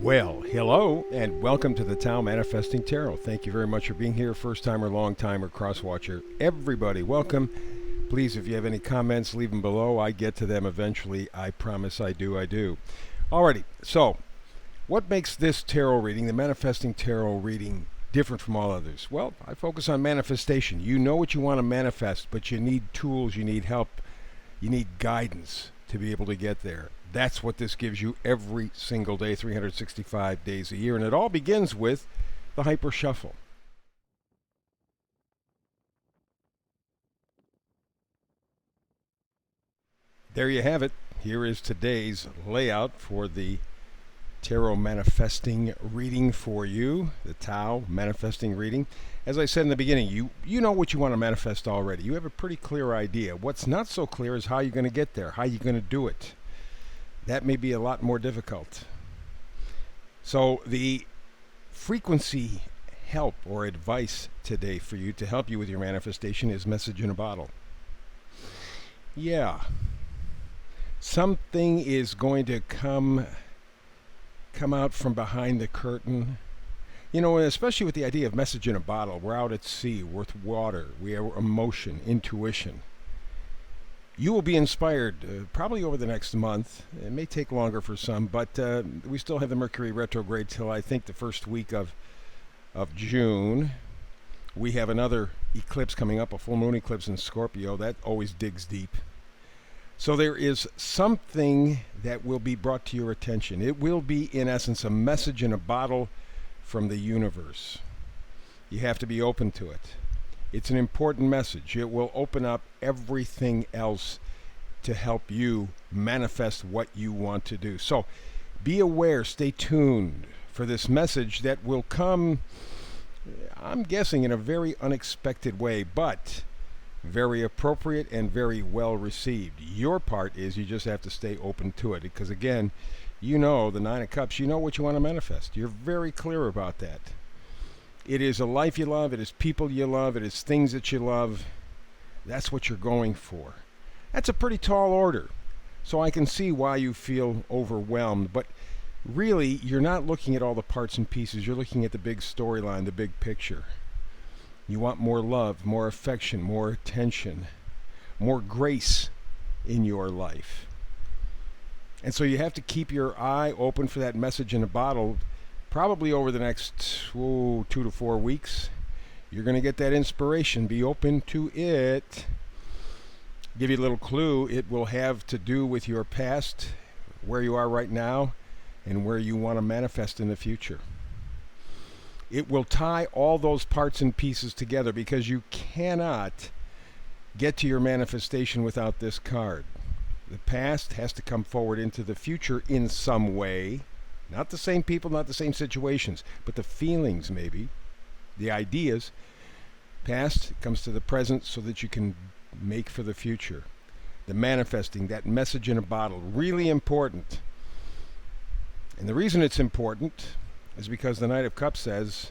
Well, hello and welcome to the Tao Manifesting Tarot. Thank you very much for being here, first timer, long timer, cross watcher. Everybody, welcome. Please, if you have any comments, leave them below. I get to them eventually. I promise I do. Alrighty, so what makes this tarot reading, the Manifesting Tarot reading, different from all others? Well, I focus on manifestation. You know what you want to manifest, but you need tools, you need help, you need guidance to be able to get there. That's what this gives you every single day, 365 days a year. And it all begins with the Hyper Shuffle. There you have it. Here is today's layout for the Tarot Manifesting reading for you, the Tao Manifesting reading. As I said in the beginning, you know what you want to manifest already. You have a pretty clear idea. What's not so clear is how you're going to get there, how you're going to do it. That may be a lot more difficult. So the frequency help or advice today for you to help you with your manifestation is message in a bottle. Yeah. Something is going to come out from behind the curtain. You know, especially with the idea of message in a bottle. We're out at sea, we're with water, we have emotion, intuition. You will be inspired probably over the next month. It may take longer for some, but we still have the Mercury retrograde till I think the first week of June. We have another eclipse coming up, a full moon eclipse in Scorpio. That always digs deep. So there is something that will be brought to your attention. It will be, in essence, a message in a bottle from the universe. You have to be open to it. It's an important message. It will open up everything else to help you manifest what you want to do. So be aware, stay tuned for this message that will come, I'm guessing, in a very unexpected way, but very appropriate and very well received. Your part is you just have to stay open to it because, again, you know the Nine of Cups, you know what you want to manifest. You're very clear about that. It is a life you love, it is people you love, it is things that you love. That's what you're going for. That's a pretty tall order. So I can see why you feel overwhelmed, but really you're not looking at all the parts and pieces. You're looking at the big storyline, the big picture. You want more love, more affection, more attention, more grace in your life. And so you have to keep your eye open for that message in a bottle. Probably over the next 2 to 4 weeks, you're going to get that inspiration. Be open to it. Give you a little clue. It will have to do with your past, where you are right now, and where you want to manifest in the future. It will tie all those parts and pieces together because you cannot get to your manifestation without this card. The past has to come forward into the future in some way. Not the same people, not the same situations, but the feelings maybe, the ideas. Past comes to the present so that you can make for the future. The manifesting, that message in a bottle, really important. And the reason it's important is because the Knight of Cups says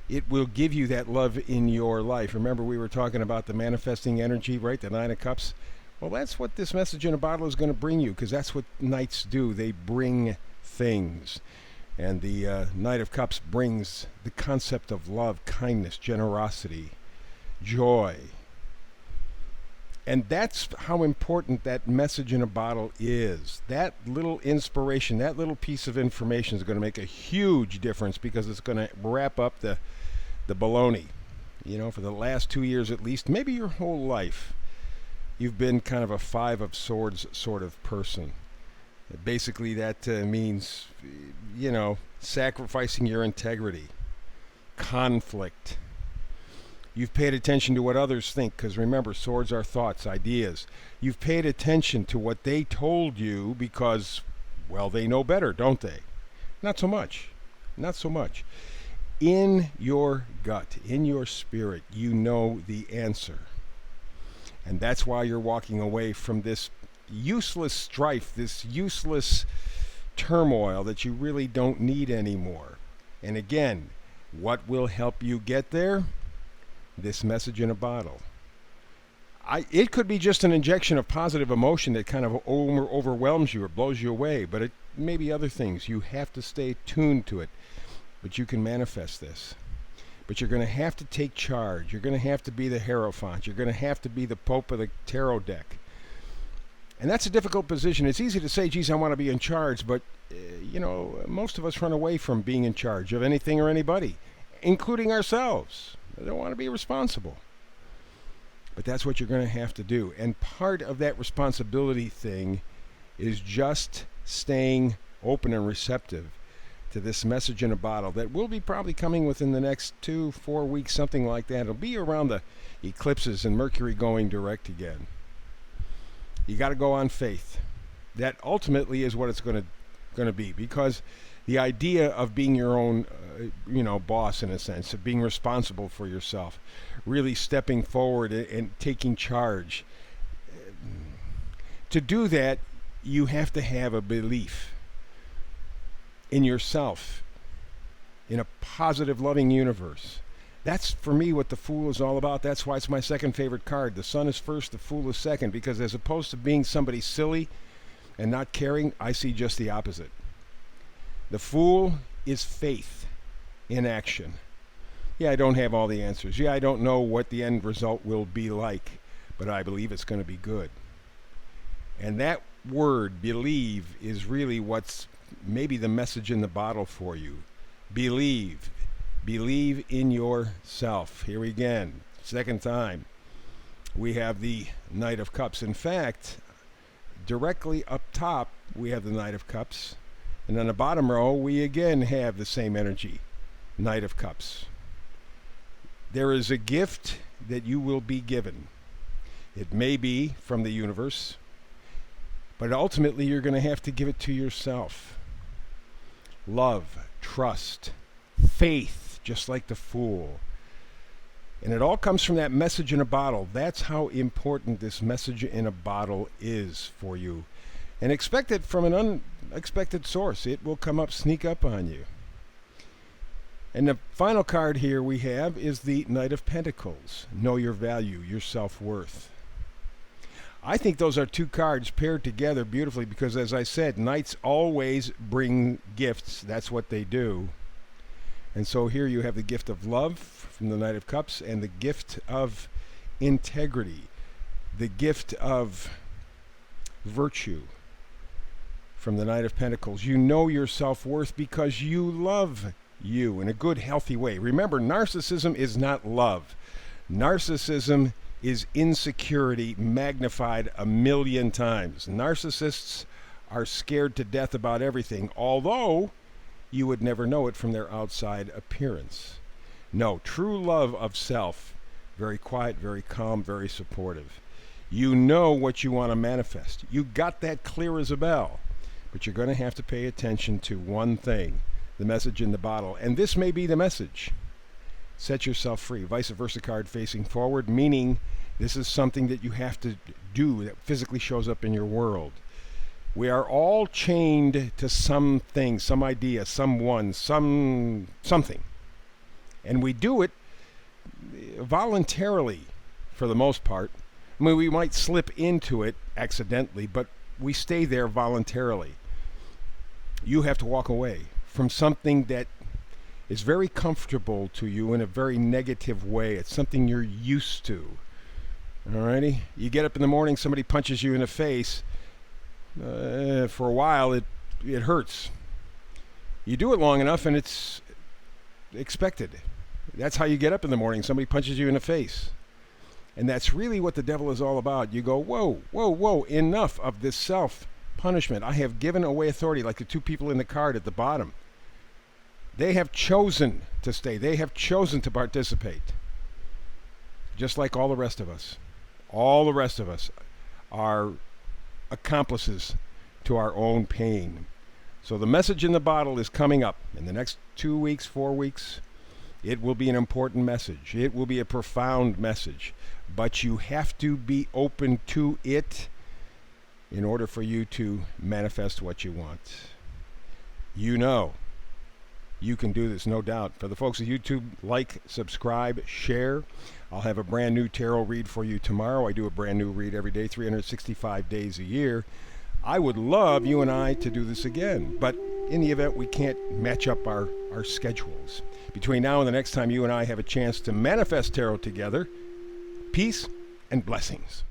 it will give you that love in your life. Remember we were talking about the manifesting energy, right? The Nine of Cups. Well, that's what this message in a bottle is going to bring you because that's what knights do. They bring things. And the Knight of Cups brings the concept of love, kindness, generosity, joy. And that's how important that message in a bottle is. That little inspiration, that little piece of information is going to make a huge difference because it's going to wrap up the baloney. You know, for the last 2 years at least, maybe your whole life, you've been kind of a Five of Swords sort of person. Basically, that means, you know, sacrificing your integrity, conflict. You've paid attention to what others think, because remember, swords are thoughts, ideas. You've paid attention to what they told you because, well, they know better, don't they? Not so much. Not so much. In your gut, in your spirit, you know the answer. And that's why you're walking away from this useless strife, this useless turmoil that you really don't need anymore. And again, what will help you get there? This message in a bottle. It could be just an injection of positive emotion that kind of overwhelms you or blows you away, but it may be other things. You have to stay tuned to it, but you can manifest this. But you're going to have to take charge. You're going to have to be the Hierophant. You're going to have to be the Pope of the tarot deck. And that's a difficult position. It's easy to say, geez, I want to be in charge, but, most of us run away from being in charge of anything or anybody, including ourselves. I don't want to be responsible. But that's what you're going to have to do. And part of that responsibility thing is just staying open and receptive to this message in a bottle that will be probably coming within the next 2-4 weeks, something like that. It'll be around the eclipses and Mercury going direct again. You got to go on faith. That ultimately is what it's going to be, because the idea of being your own, boss in a sense, of being responsible for yourself, really stepping forward and taking charge. To do that, you have to have a belief in yourself, in a positive, loving universe. That's, for me, what the Fool is all about. That's why it's my second favorite card. The Sun is first, the Fool is second, because as opposed to being somebody silly and not caring, I see just the opposite. The Fool is faith in action. Yeah, I don't have all the answers. Yeah, I don't know what the end result will be like, but I believe it's going to be good. And that word, believe, is really what's maybe the message in the bottle for you. Believe. Believe in yourself. Here again, second time, we have the Knight of Cups. In fact, directly up top, we have the Knight of Cups. And on the bottom row, we again have the same energy, Knight of Cups. There is a gift that you will be given. It may be from the universe, but ultimately you're going to have to give it to yourself. Love, trust, faith, just like the Fool. And it all comes from that message in a bottle. That's how important this message in a bottle is for you. And expect it from an unexpected source. It will come up, sneak up on you. And the final card here we have is the Knight of Pentacles. Know your value, your self-worth. I think those are two cards paired together beautifully because, as I said, knights always bring gifts. That's what they do. And so here you have the gift of love from the Knight of Cups and the gift of integrity, the gift of virtue from the Knight of Pentacles. You know your self-worth because you love you in a good, healthy way. Remember, narcissism is not love. Narcissism is insecurity magnified 1,000,000 times. Narcissists are scared to death about everything, although you would never know it from their outside appearance. No, true love of self, very quiet, very calm, very supportive. You know what you want to manifest. You got that clear as a bell, but you're going to have to pay attention to one thing, the message in the bottle. And this may be the message. Set yourself free. Vice versa card facing forward, meaning this is something that you have to do that physically shows up in your world. We are all chained to something, some idea, someone, something. And we do it voluntarily for the most part. I mean, we might slip into it accidentally, but we stay there voluntarily. You have to walk away from something that is very comfortable to you in a very negative way. It's something you're used to. Alrighty? You get up in the morning, somebody punches you in the face. For a while, it hurts. You do it long enough, and it's expected. That's how you get up in the morning. Somebody punches you in the face. And that's really what the devil is all about. You go, whoa, whoa, whoa, enough of this self-punishment. I have given away authority, like the two people in the card at the bottom. They have chosen to stay. They have chosen to participate. Just like all the rest of us. All the rest of us are accomplices to our own pain. So the message in the bottle is coming up in the next 2 weeks, 4 weeks. It will be an important message. It will be a profound message. But you have to be open to it in order for you to manifest what you want. You know you can do this, no doubt. For the folks at YouTube, like, subscribe, share. I'll have a brand new tarot read for you tomorrow. I do a brand new read every day, 365 days a year. I would love you and I to do this again, but in the event we can't match up our schedules. Between now and the next time you and I have a chance to manifest tarot together, peace and blessings.